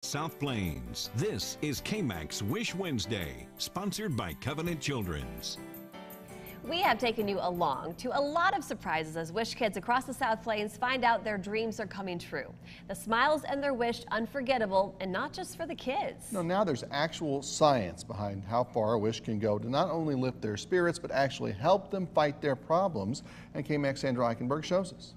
South Plains. This is KMAX Wish Wednesday, sponsored by Covenant Children's. We have taken you along to a lot of surprises as Wish kids across the South Plains find out their dreams are coming true. The smiles and their wish unforgettable, and not just for the kids. No, now there's actual science behind how far a wish can go to not only lift their spirits, but actually help them fight their problems. And KMAX Sandra Eichenberg shows us.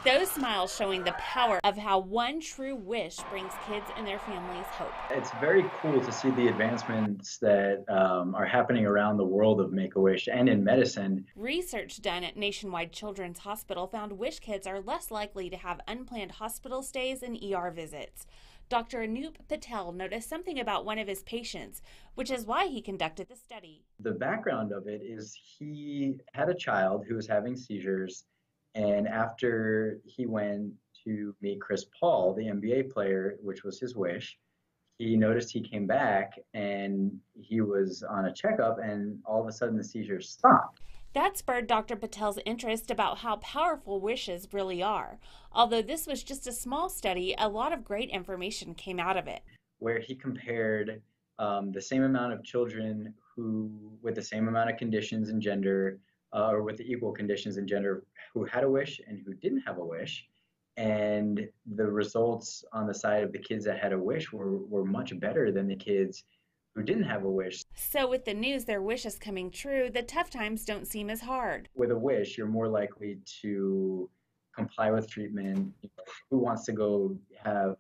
Those smiles showing the power of how one true wish brings kids and their families hope. It's very cool to see the advancements that are happening around the world of Make-A-Wish and in medicine. Research done at Nationwide Children's Hospital found Wish kids are less likely to have unplanned hospital stays and ER visits. Dr. Anup Patel noticed something about one of his patients, which is why he conducted the study. The background of it is he had a child who was having seizures, and after he went to meet Chris Paul, the NBA player, which was his wish, he noticed he came back and he was on a checkup, and all of a sudden the seizures stopped. That spurred Dr. Patel's interest about how powerful wishes really are. Although this was just a small study, a lot of great information came out of it. Where he compared the same amount of children who, with the same amount of conditions and gender, or with the equal conditions and gender, who had a wish and who didn't have a wish. And the results on the side of the kids that had a wish were much better than the kids who didn't have a wish. So with the news their wish is coming true, the tough times don't seem as hard. With a wish, you're more likely to comply with treatment. Who wants to go have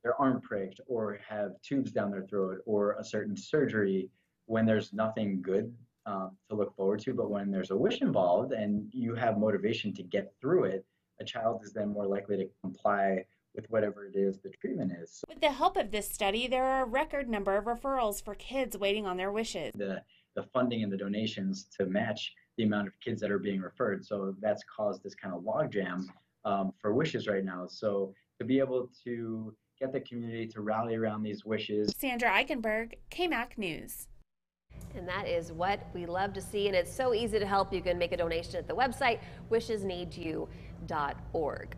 their arm pricked or have tubes down their throat or a certain surgery when there's nothing good to look forward to? But when there's a wish involved and you have motivation to get through it, a child is then more likely to comply with whatever it is the treatment is. With the help of this study, there are a record number of referrals for kids waiting on their wishes. The funding and the donations to match the amount of kids that are being referred. So that's caused this kind of logjam for wishes right now. So to be able to get the community to rally around these wishes. Sandra Eichenberg, KMAC News. And that is what we love to see, and it's so easy to help. You can make a donation at the website wishesneedyou.org.